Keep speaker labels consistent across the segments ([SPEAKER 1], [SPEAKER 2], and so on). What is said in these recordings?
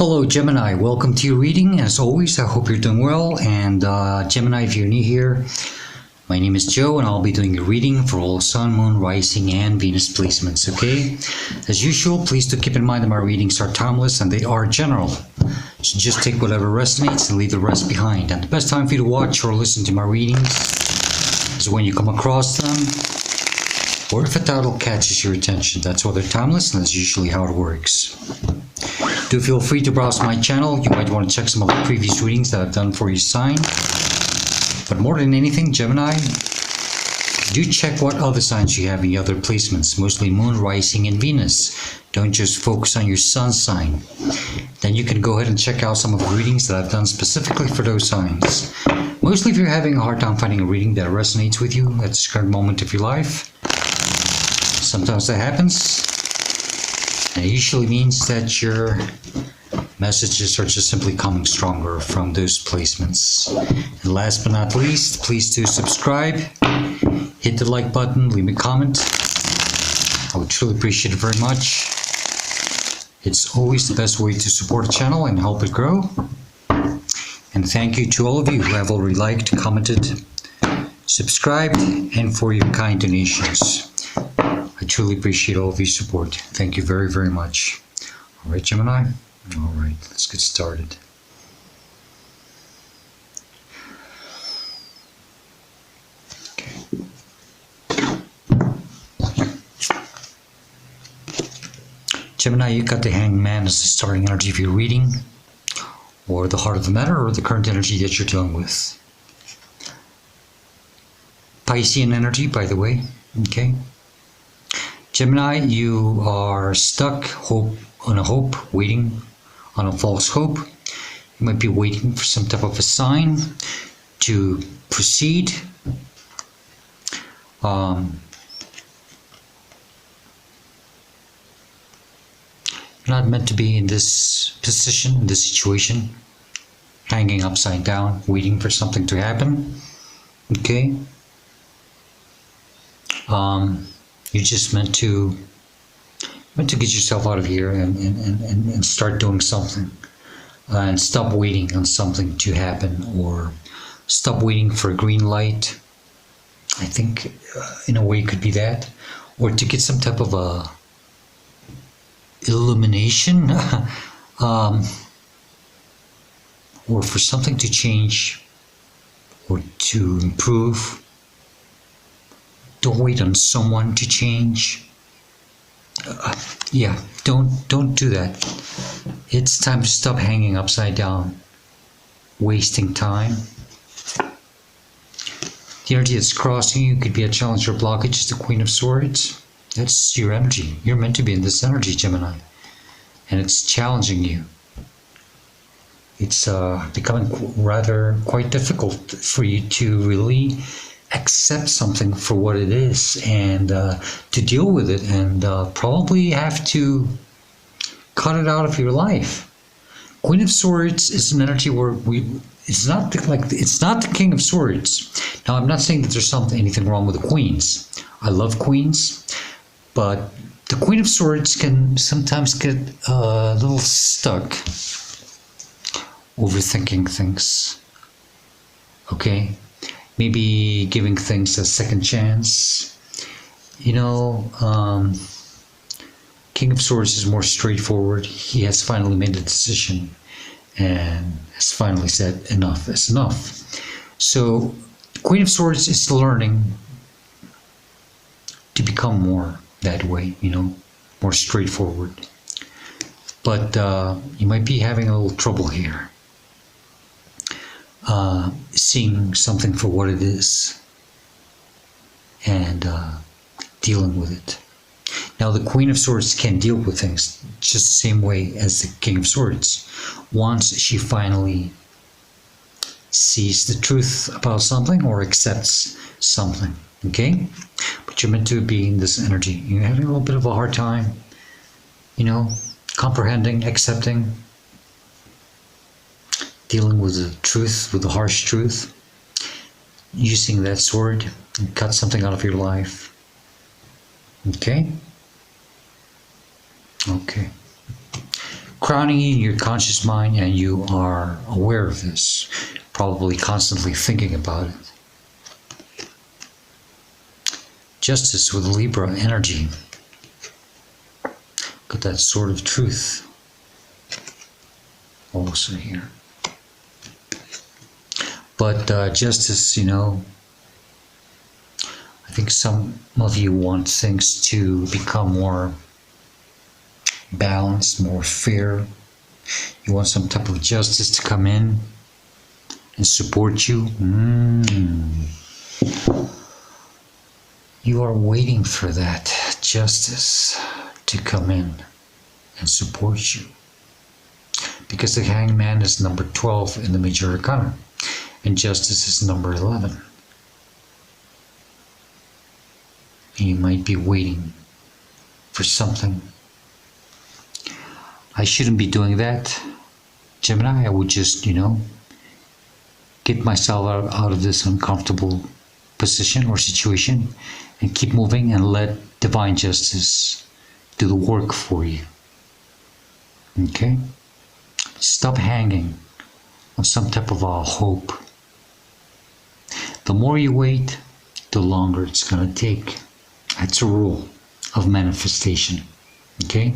[SPEAKER 1] Hello Gemini, welcome to your reading. As always, I hope you're doing well. And Gemini, if you're new here, my name is Joe and I'll be doing a reading for all Sun, Moon, Rising, and Venus placements, okay? As usual, please do keep in mind that my readings are timeless and they are general. So just take whatever resonates and leave the rest behind. And the best time for you to watch or listen to my readings is when you come across them, or if a title catches your attention. That's why they're timeless, and that's usually how it works. Do feel free to browse my channel. You might want to check some of the previous readings that I've done for each sign. But more than anything, Gemini, do check what other signs you have in the other placements, mostly Moon, Rising, and Venus. Don't just focus on your Sun sign. Then you can go ahead and check out some of the readings that I've done specifically for those signs. Mostly if you're having a hard time finding a reading that resonates with you at this current moment of your life. Sometimes that happens. And it usually means that your messages are just simply coming stronger from those placements. And last but not least, please do subscribe, hit the like button, leave me a comment. I would truly appreciate it very much. It's always the best way to support the channel and help it grow. And thank you to all of you who have already liked, commented, subscribed, and for your kind donations. I truly appreciate all of your support. Thank you very, very much. All right, Gemini? All right, let's get started. Okay. Gemini, you got the Hanged Man as the starting energy of your reading, or the heart of the matter, or the current energy that you're dealing with. Piscean energy, by the way, okay? Gemini, you are stuck on a hope, waiting on a false hope. You might be waiting for some type of a sign to proceed. You're not meant to be in this position, in this situation, hanging upside down, waiting for something to happen. Okay? You're just meant to get yourself out of here and start doing something, and stop waiting on something to happen, or stop waiting for a green light. I think in a way it could be that, or to get some type of a illumination, or for something to change or to improve. Don't wait on someone to change. Yeah, don't do that. It's time to stop hanging upside down, wasting time. The energy that's crossing you could be a challenge or blockage. It's the Queen of Swords. That's your energy. You're meant to be in this energy, Gemini. And it's challenging you. It's becoming quite difficult for you to really accept something for what it is, and to deal with it, and probably have to cut it out of your life. Queen of Swords is an energy where it's not the King of Swords. Now, I'm not saying that there's anything wrong with the queens. I love queens, but the Queen of Swords can sometimes get a little stuck overthinking things. Okay? Maybe giving things a second chance. You know, King of Swords is more straightforward. He has finally made a decision and has finally said enough is enough. So Queen of Swords is learning to become more that way, you know, more straightforward. But you might be having a little trouble here. Seeing something for what it is and dealing with it. Now, the Queen of Swords can deal with things just the same way as the King of Swords. Once she finally sees the truth about something or accepts something, okay? But you're meant to be in this energy. You're having a little bit of a hard time, you know, comprehending, accepting, dealing with the truth, with the harsh truth, using that sword and cut something out of your life. Okay? Okay. crowning in your conscious mind, and you are aware of this, probably constantly thinking about it. Justice with Libra energy. Got that sort of truth also here. But justice, you know, I think some of you want things to become more balanced, more fair. You want some type of justice to come in and support you. You are waiting for that justice to come in and support you. Because the Hangman is number 12 in the Major Arcana, and justice is number 11. And you might be waiting for something. I shouldn't be doing that, Gemini. I would just, you know, get myself out of this uncomfortable position or situation and keep moving and let divine justice do the work for you. Okay? Stop hanging on some type of a hope. The more you wait, the longer it's going to take. That's a rule of manifestation. Okay?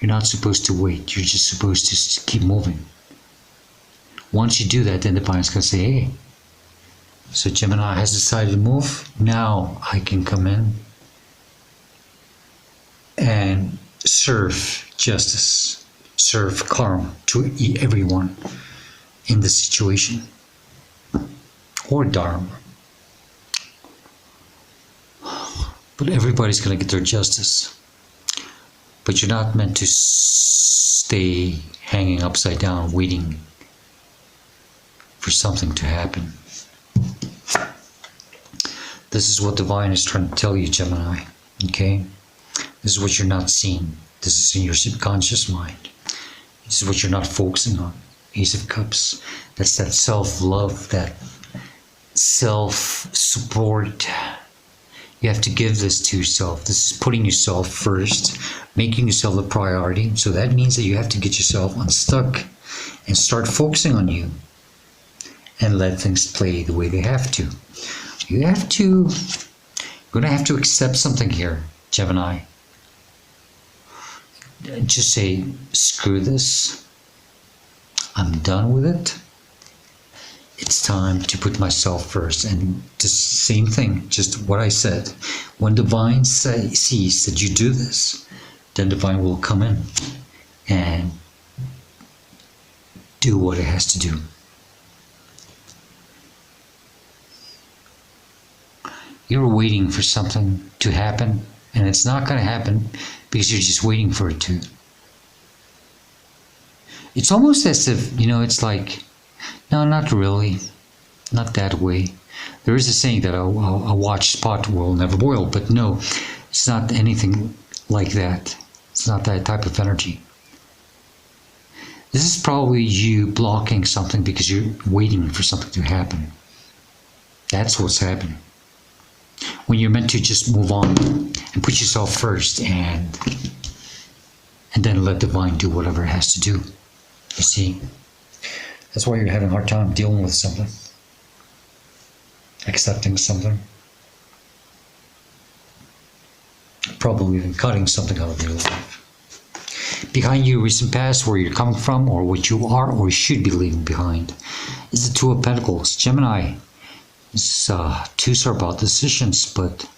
[SPEAKER 1] You're not supposed to wait. You're just supposed to keep moving. Once you do that, then the divine's going to say, hey, so Gemini has decided to move. Now I can come in and serve justice, serve karma to everyone in the situation, or dharma. But everybody's going to get their justice. But you're not meant to stay hanging upside down, waiting for something to happen. This is what divine is trying to tell you, Gemini. Okay? This is what you're not seeing. This is in your subconscious mind. This is what you're not focusing on. Ace of Cups. That's that self-love, that self-support. You have to give this to yourself. This is putting yourself first, making yourself a priority. So that means that you have to get yourself unstuck and start focusing on you and let things play the way they have to. You're going to have to accept something here, Gemini. Just say, screw this. I'm done with it. It's time to put myself first. And the same thing, just what I said. When divine sees that you do this, then divine will come in and do what it has to do. You're waiting for something to happen, and it's not going to happen because you're just waiting for it to. It's almost as if, you know, it's like, no, not really, not that way. There is a saying that a watch spot will never boil, but no, it's not anything like that. It's not that type of energy. This is probably you blocking something because you're waiting for something to happen. That's what's happening. When you're meant to just move on and put yourself first and then let divine do whatever it has to do. You see? That's why you're having a hard time dealing with something. Accepting something. Probably even cutting something out of your life. Behind you, recent past, where you're coming from, or what you are or should be leaving behind, is the Two of Pentacles. Gemini. Twos are about decisions, but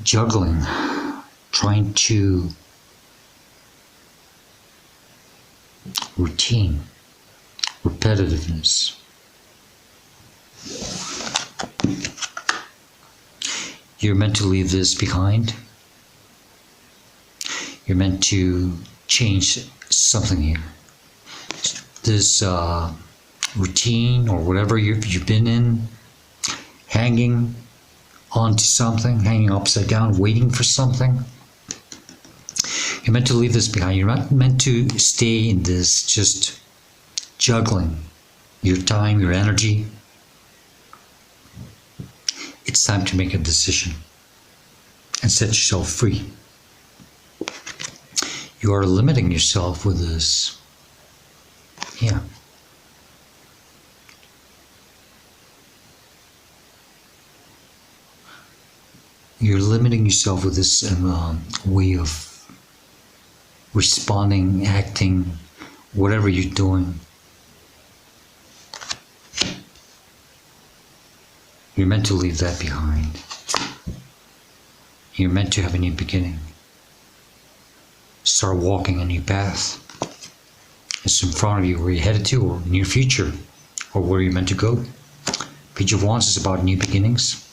[SPEAKER 1] juggling, trying to routine, repetitiveness. You're meant to leave this behind. You're meant to change something here. This routine or whatever you've been in, hanging onto something, hanging upside down, waiting for something. You're meant to leave this behind. You're not meant to stay in this just juggling your time, your energy. It's time to make a decision and and set yourself free. You are limiting yourself with this. Yeah. You're limiting yourself with this way of responding, acting, whatever you're doing. You're meant to leave that behind. You're meant to have a new beginning. Start walking a new path. It's in front of you, where you're headed to, or near future, or where you're meant to go. Page of Wands is about new beginnings.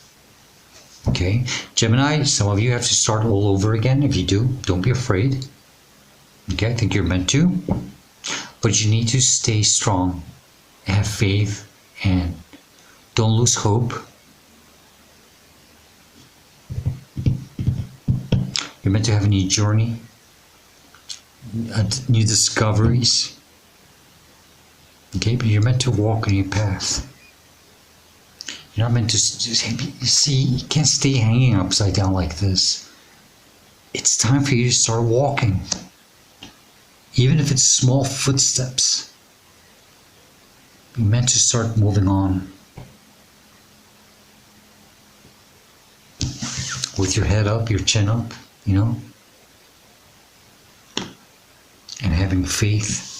[SPEAKER 1] Okay, Gemini, some of you have to start all over again. If you do, don't be afraid. Okay, I think you're meant to. But you need to stay strong, have faith, and don't lose hope. You're meant to have a new journey, new discoveries. Okay, but you're meant to walk a new path. You're not meant to see, you can't stay hanging upside down like this. It's time for you to start walking. Even if it's small footsteps. You're meant to start moving on. With your head up, your chin up, you know. And having faith.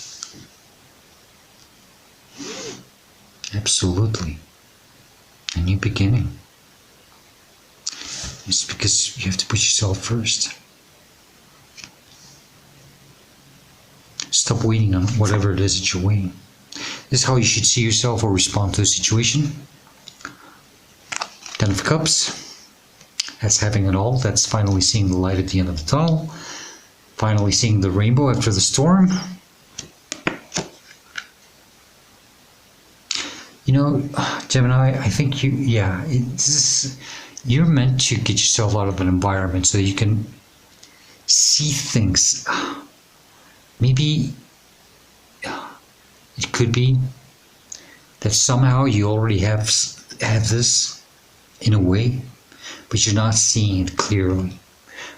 [SPEAKER 1] Absolutely. A new beginning. It's because you have to put yourself first. Stop waiting on whatever it is that you're waiting. This is how you should see yourself or respond to a situation. Ten of Cups. That's having it all. That's finally seeing the light at the end of the tunnel. Finally seeing the rainbow after the storm. You know, Gemini, I think you're meant to get yourself out of an environment so that you can see things. Maybe it could be that somehow you already have this in a way, but you're not seeing it clearly.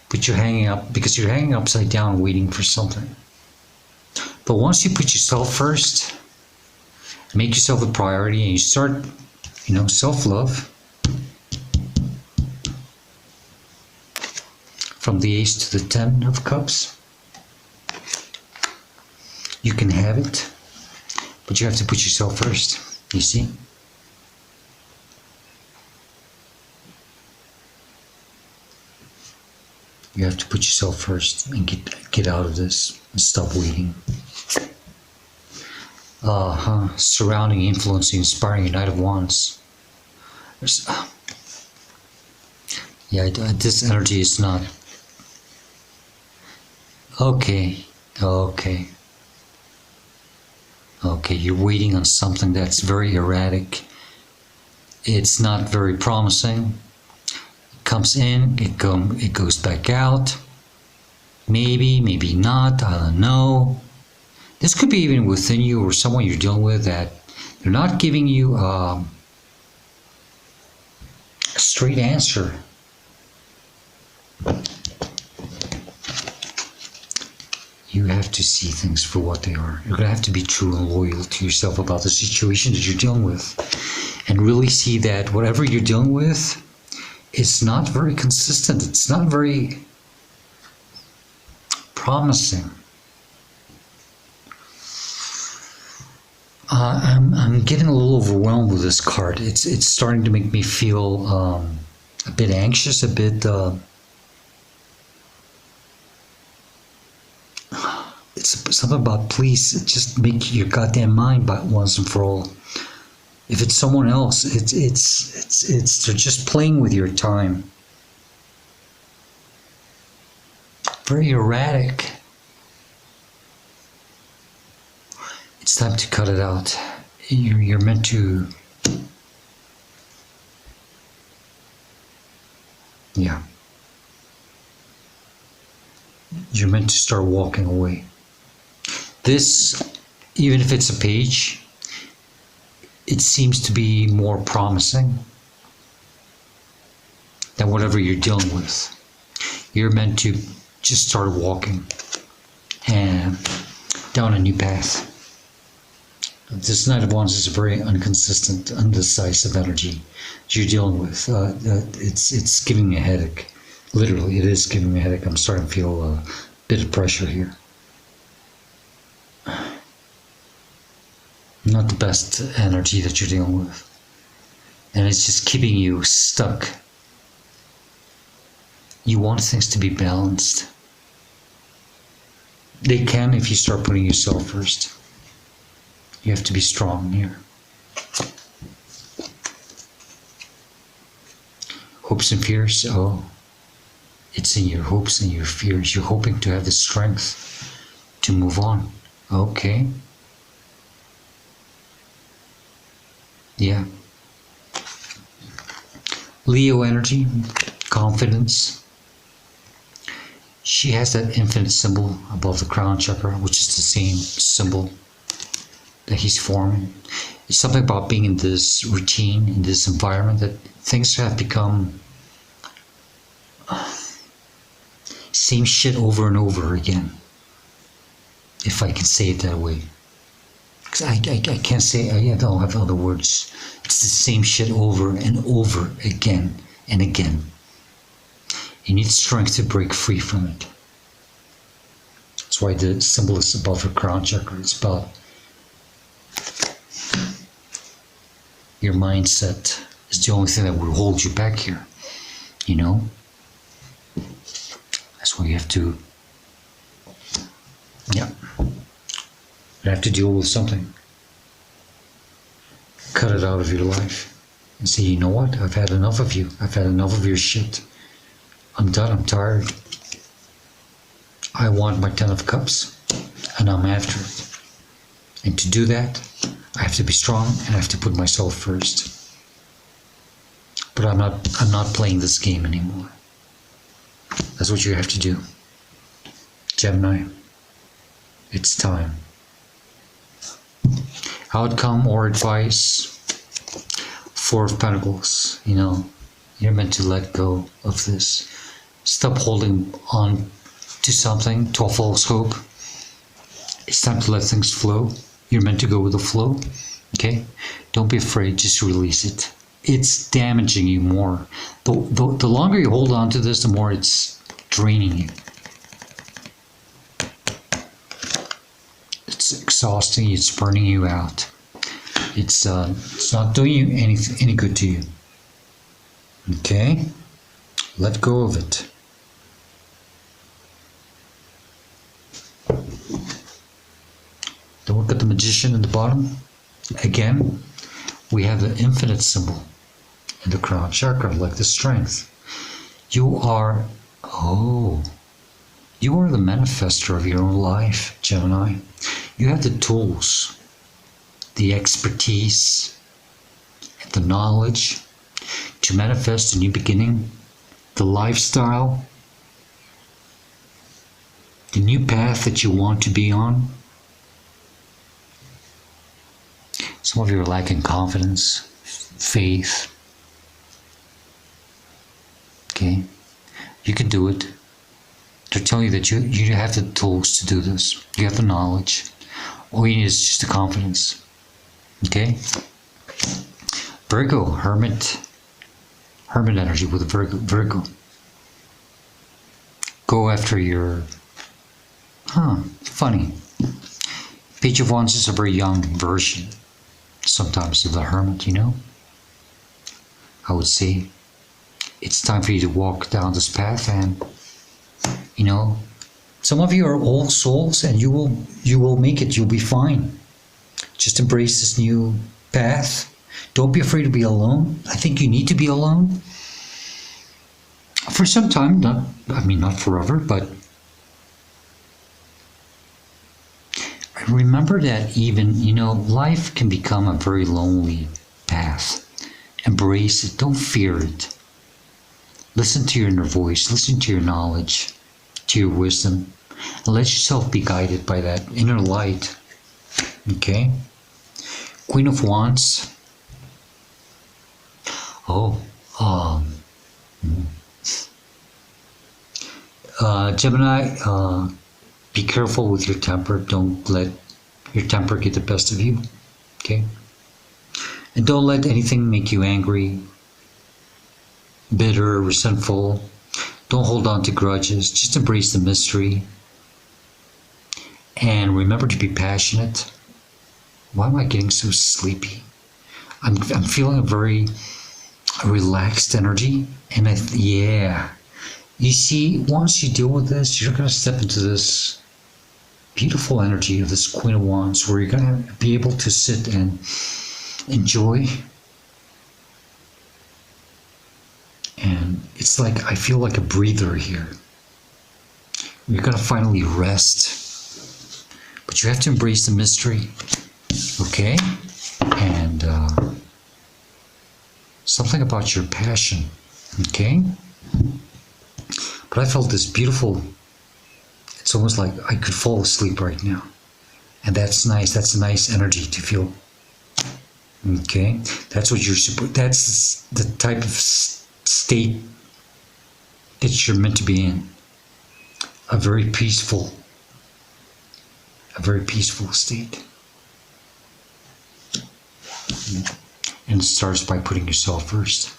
[SPEAKER 1] But you're hanging up because you're hanging upside down waiting for something. But once you put yourself first, make yourself a priority, and you start, self-love. From the Ace to the Ten of Cups. You can have it, but you have to put yourself first, you see? You have to put yourself first and get out of this and stop waiting. Surrounding, influencing, inspiring, your Knight of Wands. This energy is not... Okay, you're waiting on something that's very erratic. It's not very promising. It comes in, it goes back out. Maybe not, I don't know. This could be even within you or someone you're dealing with that they're not giving you a straight answer. You have to see things for what they are. You're going to have to be true and loyal to yourself about the situation that you're dealing with. And really see that whatever you're dealing with is not very consistent. It's not very promising. I'm getting a little overwhelmed with this card. It's starting to make me feel a bit anxious, a bit... It's something about, please, just make your goddamn mind by once and for all. If it's someone else, it's they're just playing with your time. Very erratic. It's time to cut it out. You're meant to... Yeah. You're meant to start walking away. This, even if it's a page, it seems to be more promising than whatever you're dealing with. You're meant to just start walking and down a new path. This Knight of Wands is a very inconsistent, undecisive energy you're dealing with. It's giving me a headache. Literally, it is giving me a headache. I'm starting to feel a bit of pressure here. Not the best energy that you're dealing with. And it's just keeping you stuck. You want things to be balanced. They can if you start putting yourself first. You have to be strong here. Hopes and fears. Oh, it's in your hopes and your fears. You're hoping to have the strength to move on. Okay. Yeah. Leo energy, confidence. She has that infinite symbol above the crown chakra, which is the same symbol that he's forming. It's something about being in this routine, in this environment, that things have become same shit over and over again, if I can say it that way. Because I can't say, I don't have other words. It's the same shit over and over again and again. You need strength to break free from it. That's why the symbol is above her crown chakra. It's about your mindset is the only thing that will hold you back here. You know? That's why you have to, yeah. You have to deal with something. Cut it out of your life. And say, you know what? I've had enough of you. I've had enough of your shit. I'm done. I'm tired. I want my 10 of cups. And I'm after it. And to do that, I have to be strong and I have to put myself first. But I'm not playing this game anymore. That's what you have to do. Gemini, it's time. Outcome or advice. 4 of Pentacles. You know, you're meant to let go of this. Stop holding on to something, to a false hope. It's time to let things flow. You're meant to go with the flow. Okay? Don't be afraid, just release it. It's damaging you more. The longer you hold on to this, the more it's draining you. It's exhausting, it's burning you out. It's not doing you any good to you. Okay? Let go of it. Then look at the Magician at the bottom. Again, we have the infinite symbol in the crown chakra, like the strength. You are the manifester of your own life, Gemini. You have the tools, the expertise, the knowledge to manifest a new beginning, the lifestyle, the new path that you want to be on. Some of you are lacking confidence, faith. Okay? You can do it. They're telling you that you have the tools to do this. You have the knowledge. All you need is just the confidence. Okay? Virgo, hermit energy with Virgo. Go after your, funny. Page of Wands is a very young version, sometimes, of the hermit, you know? I would say it's time for you to walk down this path, and, you know, some of you are old souls and you will make it, you'll be fine. Just embrace this new path. Don't be afraid to be alone. I think you need to be alone. For some time, not forever, but remember that even, you know, life can become a very lonely path. Embrace it. Don't fear it. Listen to your inner voice. Listen to your knowledge, to your wisdom, and let yourself be guided by that inner light. Okay? Queen of Wands. Gemini, be careful with your temper. Don't let your temper get the best of you. Okay? And don't let anything make you angry, bitter, resentful. Don't hold on to grudges. Just embrace the mystery. And remember to be passionate. Why am I getting so sleepy? I'm feeling a very relaxed energy. And yeah. You see, once you deal with this, you're going to step into this beautiful energy of this Queen of Wands where you're going to be able to sit and enjoy. And it's like, I feel like a breather here. You're going to finally rest. But you have to embrace the mystery. Okay? And something about your passion. Okay? But I felt this beautiful, it's almost like I could fall asleep right now. And that's nice. That's a nice energy to feel. Okay? That's what that's the type of state that you're meant to be in. A very peaceful state. And it starts by putting yourself first.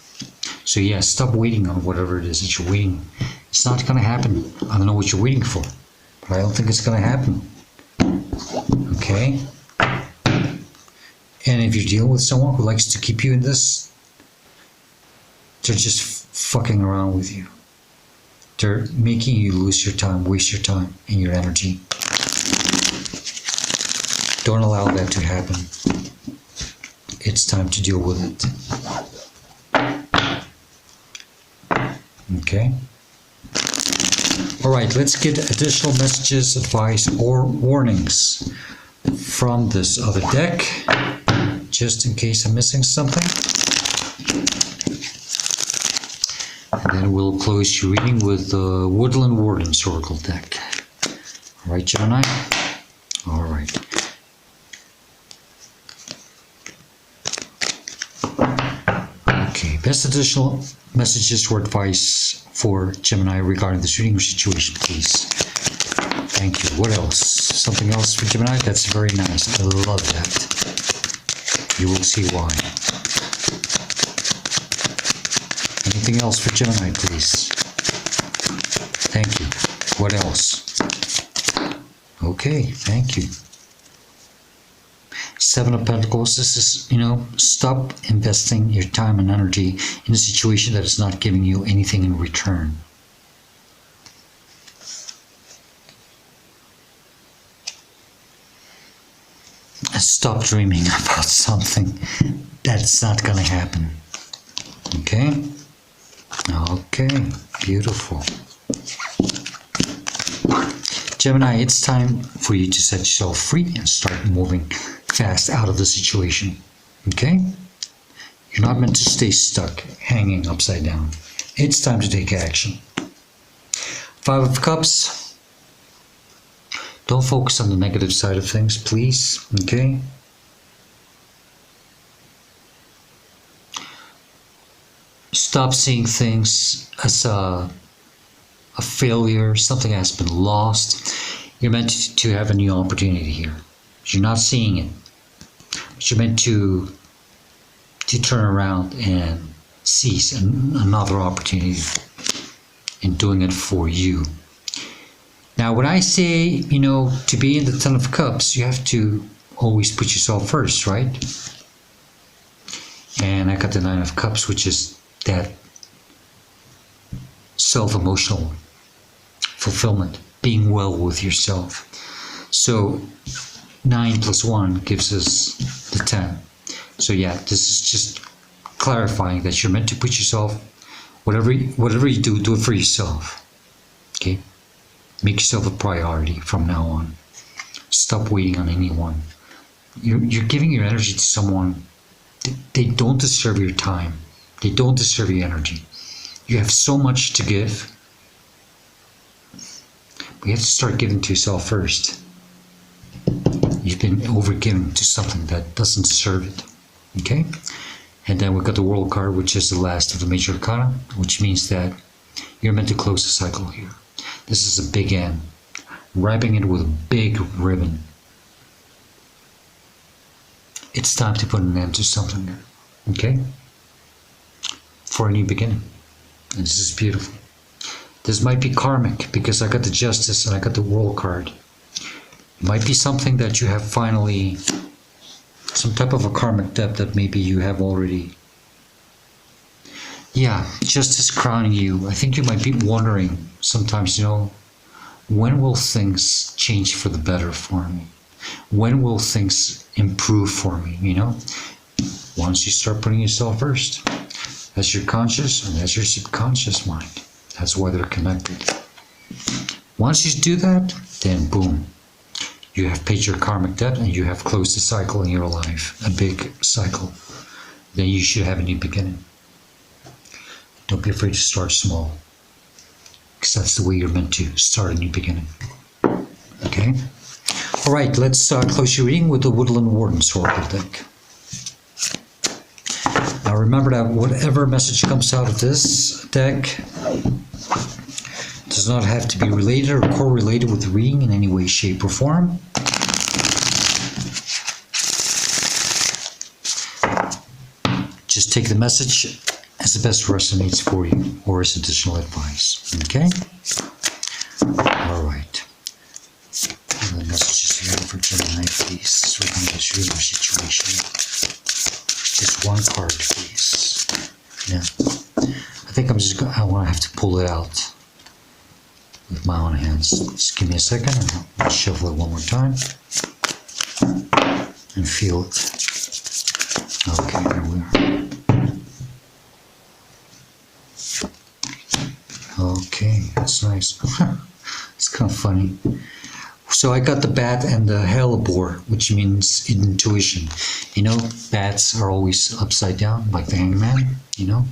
[SPEAKER 1] So yeah, stop waiting on whatever it is that you're waiting. It's not going to happen. I don't know what you're waiting for, but I don't think it's going to happen. Okay? And if you're dealing with someone who likes to keep you in this, they're just fucking around with you. They're making you lose your time, waste your time and your energy. Don't allow that to happen. It's time to deal with it. Okay? All right, let's get additional messages, advice, or warnings from this other deck, just in case I'm missing something. And then we'll close your reading with the Woodland Warden's Oracle deck. All right, Gemini? All right. Okay, best additional messages or advice for Gemini regarding this reading or situation, please. Thank you. What else? Something else for Gemini? That's very nice. I love that. You will see why. Anything else for Gemini, please? Thank you. What else? Okay, thank you. Seven of Pentacles. This is, stop investing your time and energy in a situation that is not giving you anything in return. And stop dreaming about something that's not going to happen. Okay? Okay, beautiful. Gemini, it's time for you to set yourself free and start moving fast out of the situation. Okay? You're not meant to stay stuck, hanging upside down. It's time to take action. Five of Cups. Don't focus on the negative side of things, please. Okay? Stop seeing things as a failure, something has been lost. You're meant to have a new opportunity here. You're not seeing it. But you're meant to turn around and seize another opportunity and doing it for you. Now, when I say, to be in the Ten of Cups, you have to always put yourself first, right? And I got the Nine of Cups, which is that self-emotional fulfillment, being well with yourself. So 9 plus 1 gives us the 10. So yeah, this is just clarifying that you're meant to put yourself, whatever you do, do it for yourself. Okay? Make yourself a priority from now on. Stop waiting on anyone. You're giving your energy to someone. They don't deserve your time. They don't deserve your energy. You have so much to give. But you have to start giving to yourself first. You've been overgiven to something that doesn't deserve it. Okay? And then we've got the World card, which is the last of the major arcana, which means that you're meant to close the cycle here. This is a big N. Wrapping it with a big ribbon. It's time to put an end to something. Okay? For a new beginning. And this is beautiful. This might be karmic because I got the Justice and I got the World card. It might be something that you have finally, some type of a karmic debt that maybe you have already. Yeah, Justice crowning you. I think you might be wondering sometimes, you know, when will things change for the better for me? When will things improve for me, you know? Once you start putting yourself first. That's your conscious and that's your subconscious mind. That's why they're connected. Once you do that, then boom. You have paid your karmic debt and you have closed a cycle in your life. A big cycle. Then you should have a new beginning. Don't be afraid to start small. Because that's the way you're meant to start a new beginning. Okay? Alright, let's close your reading with the Woodland Warden's Oracle deck. Now remember that whatever message comes out of this deck does not have to be related or correlated with the reading in any way, shape, or form. Just take the message as the best resonates for you or as additional advice. Okay? Alright. And the messages here for Gemini, please. Regarding this real situation. Just one card, please. Yeah. I think I'm just I want to have to pull it out with my own hands. Just give me a second and I'll shuffle it one more time. And feel it. Okay, there we are. Okay, that's nice. It's kind of funny. So I got the bat and the hellebore, which means intuition. You know, bats are always upside down, like the hangman, you know?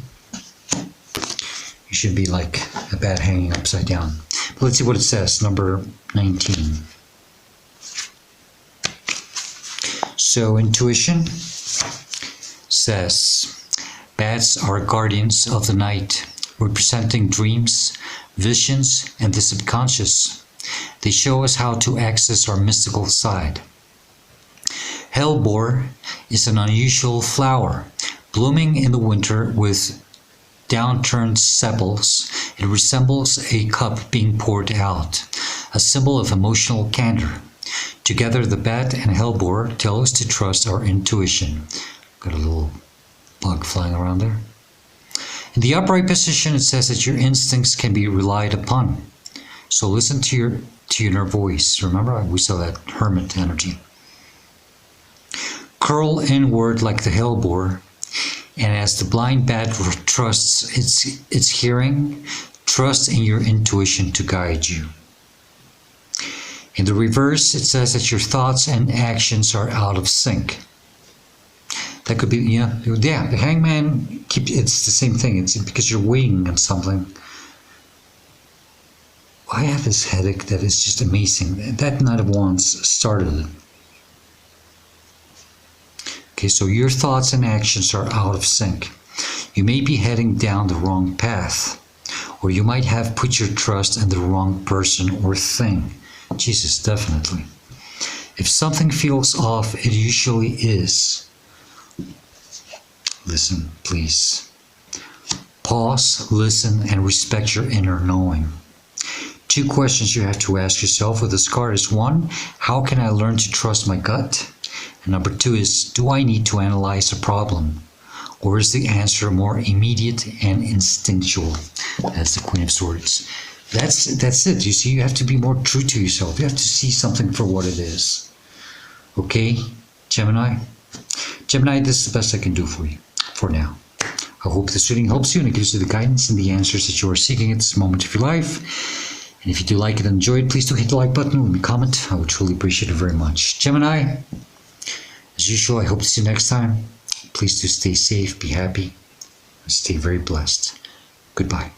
[SPEAKER 1] You should be like a bat hanging upside down. But let's see what it says, number 19. So intuition says, bats are guardians of the night, representing dreams, visions, and the subconscious. They show us how to access our mystical side. Hellebore is an unusual flower, blooming in the winter with downturned sepals. It resembles a cup being poured out, a symbol of emotional candor. Together, the bat and hellebore tell us to trust our intuition. Got a little bug flying around there. In the upright position, it says that your instincts can be relied upon. So listen to your inner voice. Remember, we saw that hermit energy. Curl inward like the hellebore, and as the blind bat trusts its hearing, trust in your intuition to guide you. In the reverse, it says that your thoughts and actions are out of sync. That could be, yeah, the hangman, it's the same thing. It's because you're waiting on something. I have this headache that is just amazing. That Knight of Wands started it. Okay, so your thoughts and actions are out of sync. You may be heading down the wrong path, or you might have put your trust in the wrong person or thing. Jesus, definitely. If something feels off, it usually is. Listen, please. Pause, listen, and respect your inner knowing. 2 questions you have to ask yourself with this card is 1, how can I learn to trust my gut? And number 2 is, do I need to analyze a problem? Or is the answer more immediate and instinctual? That's the Queen of Swords. That's it. You see, you have to be more true to yourself. You have to see something for what it is. Okay, Gemini? Gemini, this is the best I can do for you, for now. I hope this reading helps you and it gives you the guidance and the answers that you are seeking at this moment of your life. And if you do like it and enjoy it, please do hit the like button, leave me a comment. I would truly appreciate it very much. Gemini, as usual, I hope to see you next time. Please do stay safe, be happy, and stay very blessed. Goodbye.